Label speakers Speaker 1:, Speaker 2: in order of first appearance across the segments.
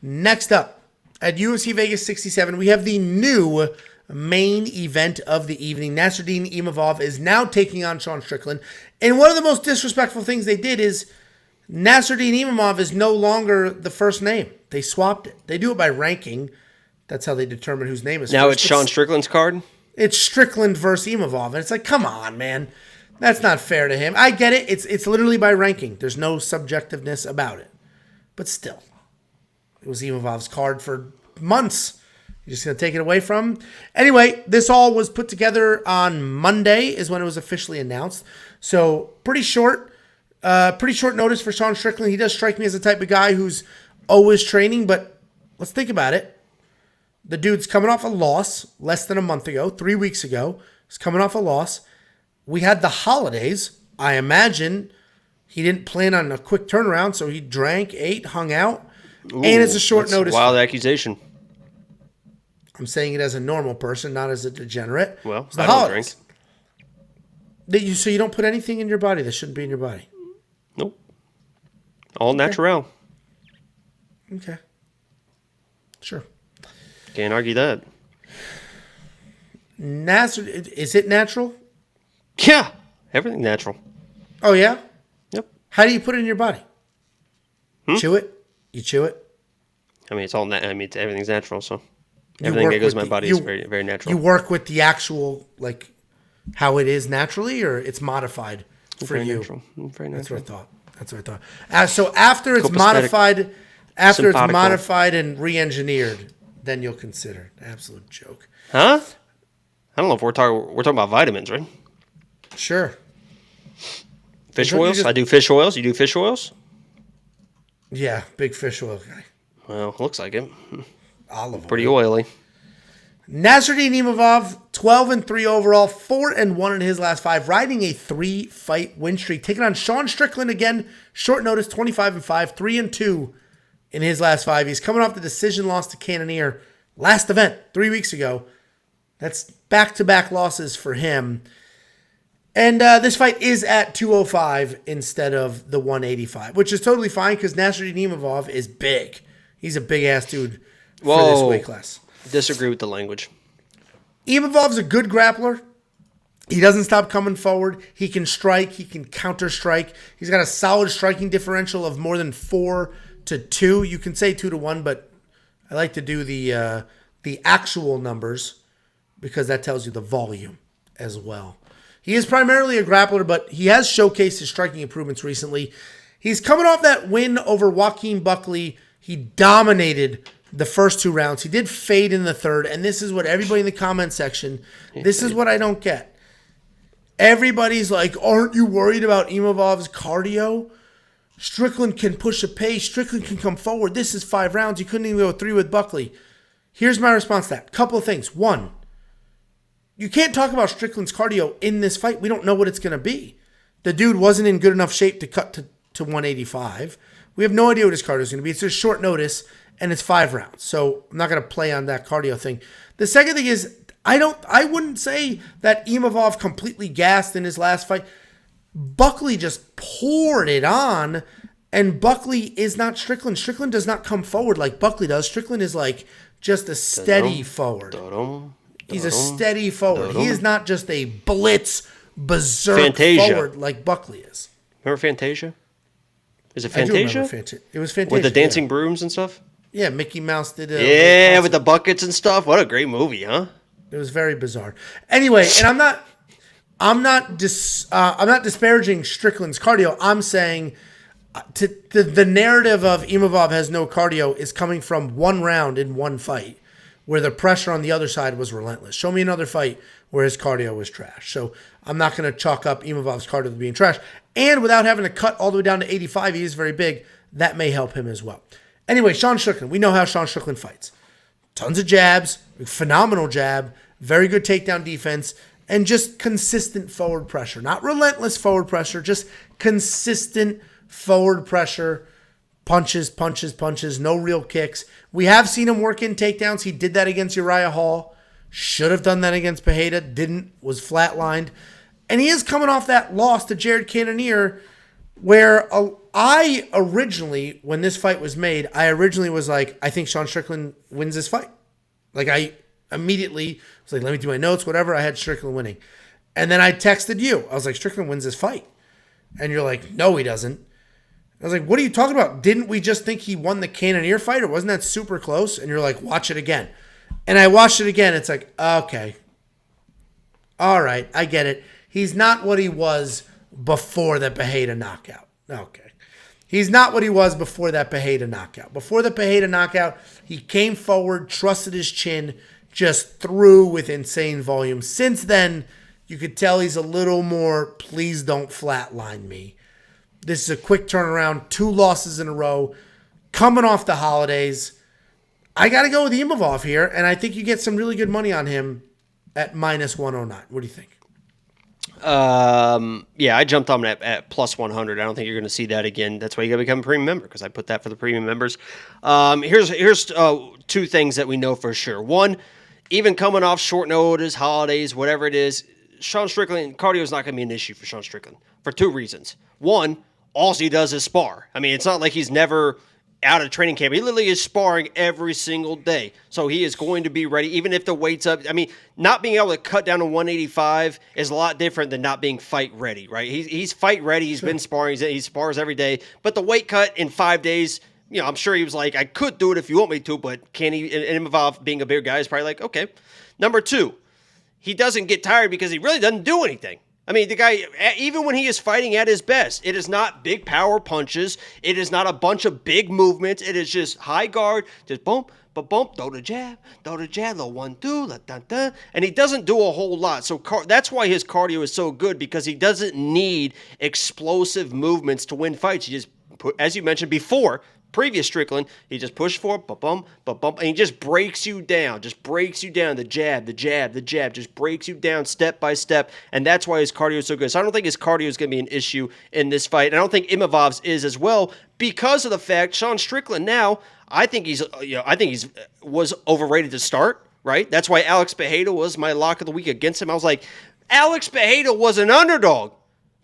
Speaker 1: Next up, at UFC Vegas 67, we have the new main event of the evening. Nassourdine Imavov is now taking on Sean Strickland. And one of the most disrespectful things they did is Nassourdine Imavov is no longer the first name. They swapped it. They do it by ranking. That's how they determine whose name is
Speaker 2: now
Speaker 1: first.
Speaker 2: It's Sean Strickland's card?
Speaker 1: It's Strickland versus Imavov. And it's like, come on, man. That's not fair to him. I get it. It's literally by ranking. There's no subjectiveness about it. But still, it was Imavov's card for months. You're just going to take it away from him? Anyway, this all was put together on Monday is when it was officially announced. So pretty short notice for Sean Strickland. He does strike me as the type of guy who's always training, but let's think about it. The dude's coming off a loss less than a month ago, 3 weeks ago. He's coming off a loss. We had the holidays. I imagine he didn't plan on a quick turnaround, so he drank, ate, hung out.
Speaker 2: Ooh,
Speaker 1: and it's a short notice.
Speaker 2: Wild accusation.
Speaker 1: I'm saying it as a normal person, not as a degenerate.
Speaker 2: Well,
Speaker 1: it's the
Speaker 2: I don't
Speaker 1: holidays.
Speaker 2: drink.
Speaker 1: So you don't put anything in your body that shouldn't be in your body?
Speaker 2: Nope. All natural.
Speaker 1: Okay. Sure.
Speaker 2: Can't argue that.
Speaker 1: Is it natural?
Speaker 2: Yeah. Everything natural.
Speaker 1: Oh, yeah?
Speaker 2: Yep.
Speaker 1: How do you put it in your body? Chew it? You chew it?
Speaker 2: I mean, everything's natural, so everything that goes in my body is very, very natural.
Speaker 1: You work with the actual, like, how it is naturally, or it's modified for
Speaker 2: very
Speaker 1: you?
Speaker 2: Natural. Very natural.
Speaker 1: That's what I thought. So after it's modified, and re-engineered, then you'll consider it. Absolute joke.
Speaker 2: Huh? I don't know if we're talking about vitamins, right?
Speaker 1: Sure.
Speaker 2: Fish oils? I do fish oils. You do fish oils?
Speaker 1: Yeah, big fish oil guy.
Speaker 2: Well, looks like it.
Speaker 1: Olive oil.
Speaker 2: Pretty oily.
Speaker 1: Nassourdine Imavov, 12-3 overall, 4-1 in his last 5, riding a 3-fight win streak. Taking on Sean Strickland again, short notice, 25-5, 3-2 in his last 5. He's coming off the decision loss to Cannonier last event 3 weeks ago. That's back-to-back losses for him. And this fight is at 205 instead of the 185, which is totally fine because Nassourdine Imavov is big. He's a big-ass dude for this weight class.
Speaker 2: Disagree with the language.
Speaker 1: Imavov's a good grappler. He doesn't stop coming forward. He can strike. He can counter-strike. He's got a solid striking differential of more than 4-2. You can say 2-1, but I like to do the actual numbers because that tells you the volume as well. He is primarily a grappler, but he has showcased his striking improvements recently. He's coming off that win over Joaquin Buckley. He dominated the first 2 rounds. He did fade in the third, and this is what everybody in the comment section, this is what I don't get. Everybody's like, aren't you worried about Imavov's cardio? Strickland can push a pace. Strickland can come forward. This is 5 rounds. He couldn't even go 3 with Buckley. Here's my response to that. Couple of things. One, you can't talk about Strickland's cardio in this fight. We don't know what it's going to be. The dude wasn't in good enough shape to cut to 185. We have no idea what his cardio is going to be. It's just short notice, and it's 5 rounds. So I'm not going to play on that cardio thing. The second thing is, I wouldn't say that Imavov completely gassed in his last fight. Buckley just poured it on, and Buckley is not Strickland. Strickland does not come forward like Buckley does. Strickland is like just a steady forward. He's a steady forward. He is not just a blitz berserk forward like Buckley is.
Speaker 2: Remember Fantasia? Is it Fantasia?
Speaker 1: It was Fantasia.
Speaker 2: With the dancing brooms and stuff?
Speaker 1: Yeah, Mickey Mouse did it.
Speaker 2: Yeah, with the buckets and stuff. What a great movie, huh?
Speaker 1: It was very bizarre. Anyway, and I'm not disparaging Strickland's cardio. I'm saying the narrative of Imavov has no cardio is coming from 1 round in 1 fight, where the pressure on the other side was relentless. Show me another fight where his cardio was trash. So I'm not going to chalk up Imavov's cardio to being trash. And without having to cut all the way down to 85, he is very big. That may help him as well. Anyway, Sean Strickland. We know how Sean Strickland fights. Tons of jabs, phenomenal jab, very good takedown defense, and just consistent forward pressure. Not relentless forward pressure, just consistent forward pressure. Punches, punches, punches, no real kicks. We have seen him work in takedowns. He did that against Uriah Hall. Should have done that against Pereira. Didn't. Was flatlined. And he is coming off that loss to Jared Cannonier, where I originally, when this fight was made, I originally was like, I think Sean Strickland wins this fight. Like, I immediately was like, let me do my notes, whatever. I had Strickland winning. And then I texted you. I was like, Strickland wins this fight. And you're like, no, he doesn't. I was like, what are you talking about? Didn't we just think he won the Cannonier fight? Or wasn't that super close? And you're like, watch it again. And I watched it again. It's like, okay. All right, I get it. He's not what he was before the Pereira knockout. Okay. He's not what he was before that Pereira knockout. Before the Pereira knockout, he came forward, trusted his chin, just threw with insane volume. Since then, you could tell he's a little more, please don't flatline me. This is a quick turnaround, 2 losses in a row, coming off the holidays. I got to go with Imavov here, and I think you get some really good money on him at minus 109. What do you think?
Speaker 2: Yeah, I jumped on it at plus 100. I don't think you're going to see that again. That's why you got to become a premium member, because I put that for the premium members. Here's 2 things that we know for sure. One, even coming off short notice, holidays, whatever it is, Sean Strickland, cardio is not going to be an issue for Sean Strickland for 2 reasons. One, all he does is spar. I mean, it's not like he's never out of training camp. He literally is sparring every single day. So he is going to be ready, even if the weight's up. I mean, not being able to cut down to 185 is a lot different than not being fight ready, right? He's fight ready. He's been sparring. He spars every day. But the weight cut in 5 days, you know, I'm sure he was like, I could do it if you want me to, but can he? And Imavov, being a bigger guy, is probably like, okay. Number 2, he doesn't get tired because he really doesn't do anything. I mean, the guy, even when he is fighting at his best, it is not big power punches. It is not a bunch of big movements. It is just high guard, just bump, throw the jab, little 1-2, da-da-da. And he doesn't do a whole lot. So that's why his cardio is so good, because he doesn't need explosive movements to win fights. He just, as you mentioned before, previous Strickland, he just pushed forward, bump, and he just breaks you down. The jab, just breaks you down step by step, and that's why his cardio is so good. So I don't think his cardio is going to be an issue in this fight, and I don't think Imavov's is as well, because of the fact Sean Strickland now, I think he's was overrated to start, right? That's why Alex Pereira was my lock of the week against him. I was like, Alex Pereira was an underdog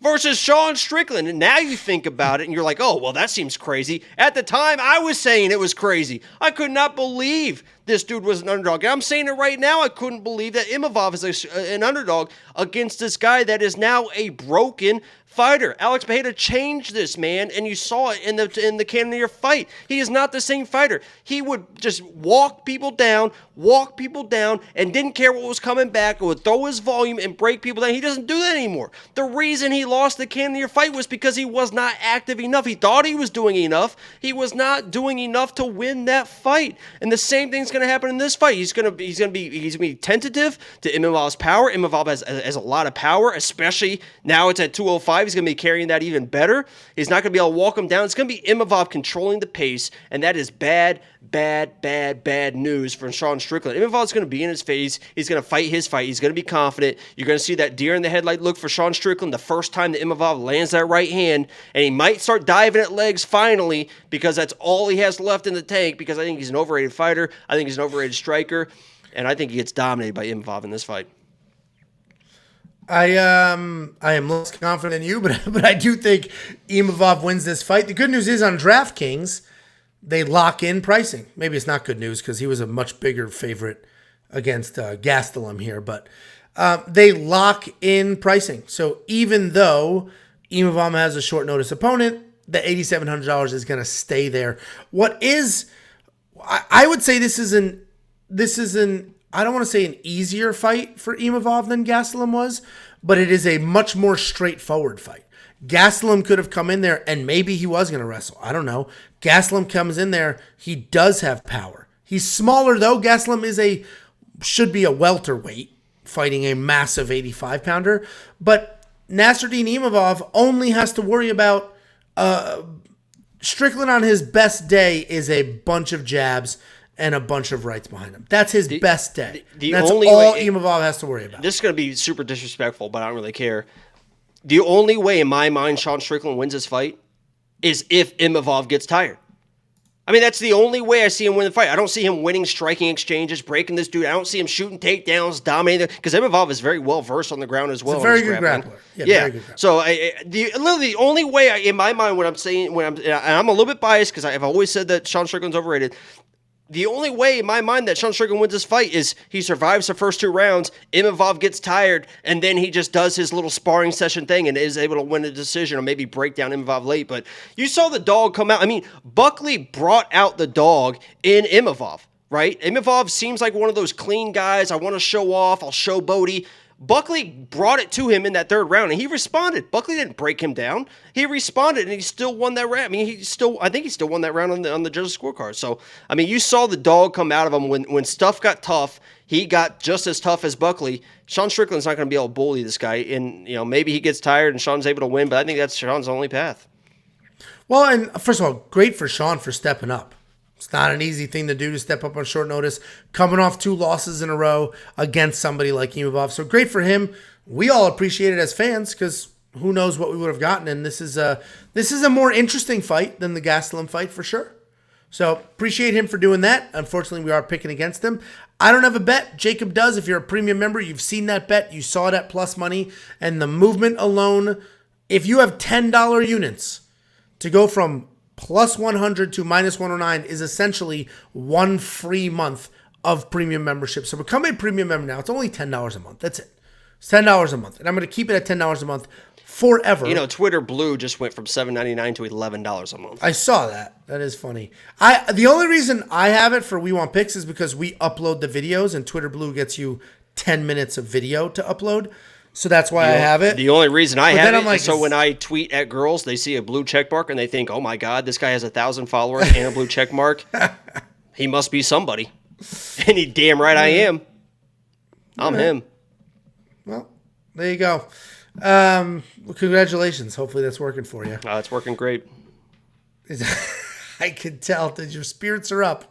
Speaker 2: versus Sean Strickland. And now you think about it and you're like, oh, well, that seems crazy. At the time, I was saying it was crazy. I could not believe this dude was an underdog. And I'm saying it right now. I couldn't believe that Imavov is an underdog against this guy that is now a broken fighter. Alex Pereira changed this, man, and you saw it in the Cannonier fight. He is not the same fighter. He would just walk people down, and didn't care what was coming back, and would throw his volume and break people down. He doesn't do that anymore. The reason he lost the Cannonier fight was because he was not active enough. He thought he was doing enough. He was not doing enough to win that fight. And the same thing's going to happen in this fight. He's going to be tentative to Imavov's power. Imavov has a lot of power, especially now it's at 205. He's going to be carrying that even better. He's not going to be able to walk him down. It's going to be Imavov controlling the pace, and that is bad news for Sean Strickland. Imavov's going to be in his face. He's going to fight his fight. He's going to be confident. You're going to see that deer in the headlight look for Sean Strickland the first time that Imavov lands that right hand, and he might start diving at legs finally, because that's all he has left in the tank, because I think he's an overrated fighter. I think he's an overrated striker, and I think he gets dominated by Imavov in this fight.
Speaker 1: I am less confident than you, but I do think Imavov wins this fight. The good news is on DraftKings, they lock in pricing. Maybe it's not good news because he was a much bigger favorite against Gastelum here, but they lock in pricing. So even though Imavov has a short notice opponent, the $8,700 is going to stay there. What is, I would say this is an I don't want to say an easier fight for Imavov than Gastelum was, but it is a much more straightforward fight. Gastelum could have come in there and maybe he was going to wrestle. I don't know. Gastelum comes in there. He does have power. He's smaller though. Gastelum should be a welterweight fighting a massive 85-pounder. But Nassourdine Imavov only has to worry about Strickland on his best day is a bunch of jabs and a bunch of rights behind him. That's his best day. That's all Imavov has to worry about.
Speaker 2: This is going to be super disrespectful, but I don't really care. The only way in my mind Sean Strickland wins this fight is if Imavov gets tired. I mean, that's the only way I see him win the fight. I don't see him winning striking exchanges, breaking this dude. I don't see him shooting takedowns, dominating. Because Imavov is very well versed on the ground as well.
Speaker 1: He's a very good grappler. Yeah, very good grappler.
Speaker 2: So literally the only way in my mind, and I'm a little bit biased because I've always said that Sean Strickland's overrated. The only way in my mind that Sean Strickland wins this fight is he survives the first 2 rounds, Imavov gets tired, and then he just does his little sparring session thing and is able to win a decision or maybe break down Imavov late. But you saw the dog come out. I mean, Buckley brought out the dog in Imavov, right? Imavov seems like one of those clean guys. I want to show off. I'll show Bodie. Buckley brought it to him in that 3rd round, and he responded. Buckley didn't break him down. He responded, and he still won that round. I mean, I think he still won that round on the judges' scorecard. So, I mean, you saw the dog come out of him when stuff got tough. He got just as tough as Buckley. Sean Strickland's not going to be able to bully this guy, and maybe he gets tired and Sean's able to win, but I think that's Sean's only path.
Speaker 1: Well, and first of all, great for Sean for stepping up. It's not an easy thing to do to step up on short notice, coming off 2 losses in a row against somebody like Imavov. So great for him. We all appreciate it as fans because who knows what we would have gotten. And this is a more interesting fight than the Gastelum fight for sure. So appreciate him for doing that. Unfortunately, we are picking against him. I don't have a bet. Jacob does. If you're a premium member, you've seen that bet. You saw it at plus money. And the movement alone, if you have $10 units to go from plus 100 to minus 109 is essentially 1 free month of premium membership. So become a premium member now. It's only $10 a month. That's it. It's $10 a month. And I'm going to keep it at $10 a month forever.
Speaker 2: Twitter Blue just went from $7.99 to $11 a month.
Speaker 1: I saw that. That is funny. The only reason I have it for We Want Picks is because we upload the videos and Twitter Blue gets you 10 minutes of video to upload. So that's why I have it.
Speaker 2: The only reason I have it is so when I tweet at girls, they see a blue check mark and they think, oh my God, this guy has 1,000 followers and a blue check mark. He must be somebody. And he damn right I am. I'm him.
Speaker 1: Well, there you go. Well, congratulations. Hopefully that's working for you.
Speaker 2: It's working great.
Speaker 1: I can tell that your spirits are up.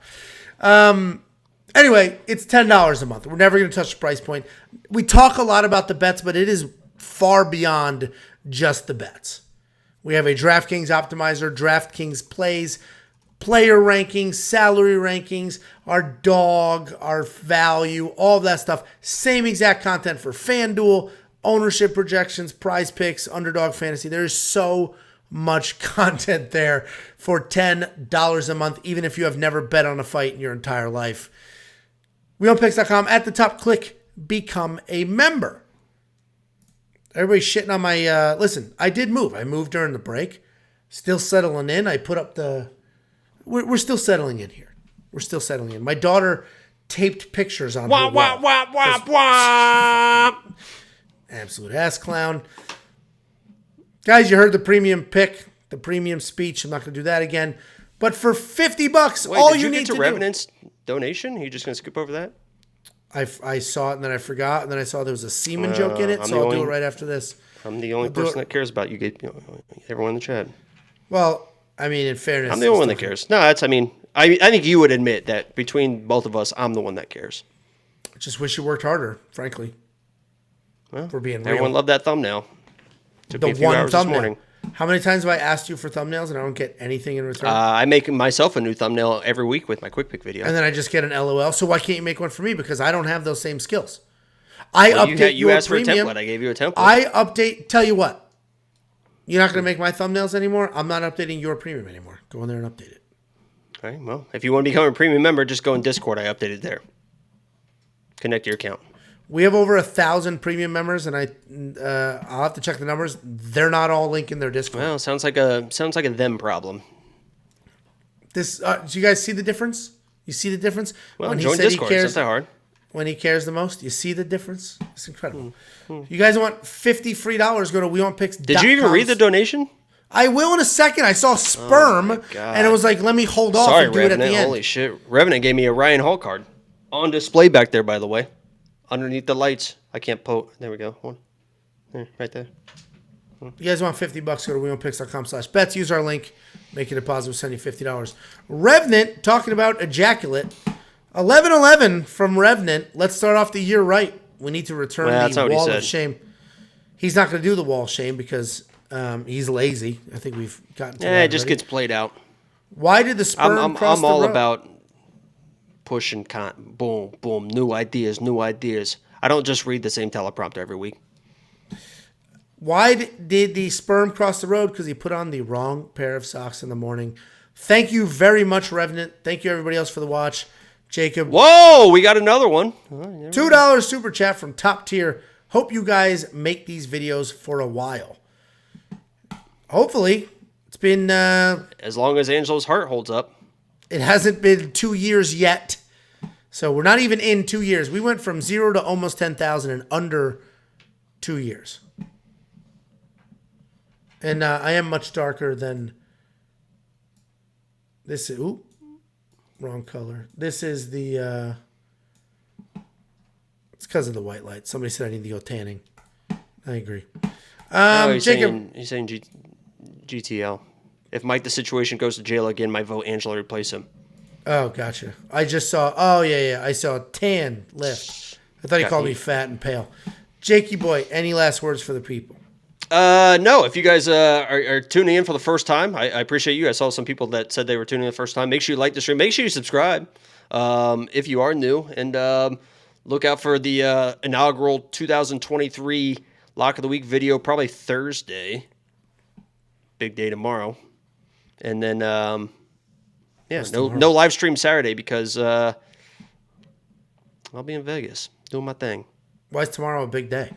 Speaker 1: Anyway, it's $10 a month. We're never going to touch the price point. We talk a lot about the bets, but it is far beyond just the bets. We have a DraftKings optimizer, DraftKings plays, player rankings, salary rankings, our dog, our value, all of that stuff. Same exact content for FanDuel, ownership projections, prize picks, underdog fantasy. There's so much content there for $10 a month, even if you have never bet on a fight in your entire life. WeOwnPicks.com. At the top, click Become a Member. Everybody's shitting on my... listen, I did move. I moved during the break. Still settling in. I put up the... We're still settling in here. We're still settling in. My daughter taped pictures on her wall. Absolute ass clown. Guys, you heard the premium pick, the premium speech. I'm not going to do that again. But for $50,
Speaker 2: wait,
Speaker 1: all you need to do...
Speaker 2: Revenant's donation? Are you just going to skip over that?
Speaker 1: I saw it and then I forgot, and then I saw there was a semen joke in it, so I'll do it right after this.
Speaker 2: I'm the only person that cares about you. Everyone in the chat.
Speaker 1: Well, I mean, in fairness,
Speaker 2: I'm the only one that cares. No, I think you would admit that between both of us, I'm the one that cares.
Speaker 1: I just wish you worked harder, frankly.
Speaker 2: Well,
Speaker 1: for being real.
Speaker 2: Everyone loved that thumbnail.
Speaker 1: Took me a few hours this morning. How many times have I asked you for thumbnails and I don't get anything in return?
Speaker 2: I make myself a new thumbnail every week with my quick pick video.
Speaker 1: And then I just get an LOL. So why can't you make one for me? Because I don't have those same skills. You
Speaker 2: asked
Speaker 1: premium.
Speaker 2: for a template. I gave you a template.
Speaker 1: I update. Tell you what. You're not going to make my thumbnails anymore. I'm not updating your premium anymore. Go in there and update it.
Speaker 2: All right. Well, if you want to become a premium member, just go in Discord. I updated there. Connect your account.
Speaker 1: We have over 1,000 premium members, and I'll have to check the numbers. They're not all linking their Discord.
Speaker 2: Well, sounds like a them problem.
Speaker 1: Do you guys see the difference? You see the difference?
Speaker 2: Well, when join Discord. It's not that hard.
Speaker 1: When he cares the most, you see the difference? It's incredible. You guys want $50 free? Go to WeWantPicks.com.
Speaker 2: Did you even read the donation?
Speaker 1: I will in a second. I saw sperm, and it was like, let me hold off and do
Speaker 2: Revenant,
Speaker 1: it at the end.
Speaker 2: Holy shit. Revenant gave me a Ryan Hall card. On display back there, by the way. Underneath the lights. I can't poke. There we go. One. There, right there.
Speaker 1: You guys want $50? Go to WeWantPicks.com/bets. Use our link. Make it a positive. Send you $50. Revenant, talking about ejaculate. 11-11 from Revenant. Let's start off the year right. We need to return the wall of shame. He's not going to do the wall of shame because he's lazy. I think we've gotten to that
Speaker 2: it just gets played out.
Speaker 1: Why did the sperm cross
Speaker 2: I'm
Speaker 1: the
Speaker 2: all
Speaker 1: road?
Speaker 2: about pushing boom, boom, new ideas, new ideas. I don't just read the same teleprompter every week.
Speaker 1: Why did the sperm cross the road? Because he put on the wrong pair of socks in the morning. Thank you very much, Revenant. Thank you, everybody else, for the watch. Jacob.
Speaker 2: Whoa, we got another one.
Speaker 1: $2 super chat from Top Tier. Hope you guys make these videos for a while. Hopefully. It's been...
Speaker 2: As long as Angelo's heart holds up.
Speaker 1: It hasn't been 2 years yet. So we're not even in 2 years. We went from 0 to almost 10,000 in under 2 years. And I am much darker than... This is... Ooh. Wrong color. This is the... It's because of the white light. Somebody said I need to go tanning. I agree. Jacob...
Speaker 2: He's saying GTL. If Mike the Situation goes to jail again, my vote Angelo replace him.
Speaker 1: Oh, gotcha. I just saw... Oh, yeah. I saw tan lift. I thought he called me fat and pale. Jakey boy, any last words for the people?
Speaker 2: No, if you guys are tuning in for the first time, I appreciate you. I saw some people that said they were tuning in the first time. Make sure you like the stream. Make sure you subscribe if you are new. And look out for the inaugural 2023 Lock of the Week video, probably Thursday. Big day tomorrow. And then, no live stream Saturday because I'll be in Vegas doing my thing.
Speaker 1: Why is tomorrow a big day?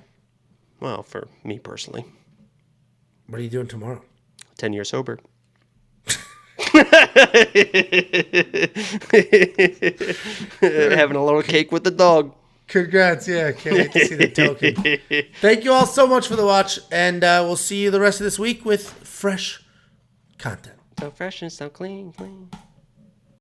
Speaker 2: Well, for me personally.
Speaker 1: What are you doing tomorrow?
Speaker 2: 10 years sober. Having a little cake with the dog.
Speaker 1: Congrats. Yeah, can't wait to see the token. Thank you all so much for the watch, and we'll see you the rest of this week with fresh content.
Speaker 2: So fresh and so clean.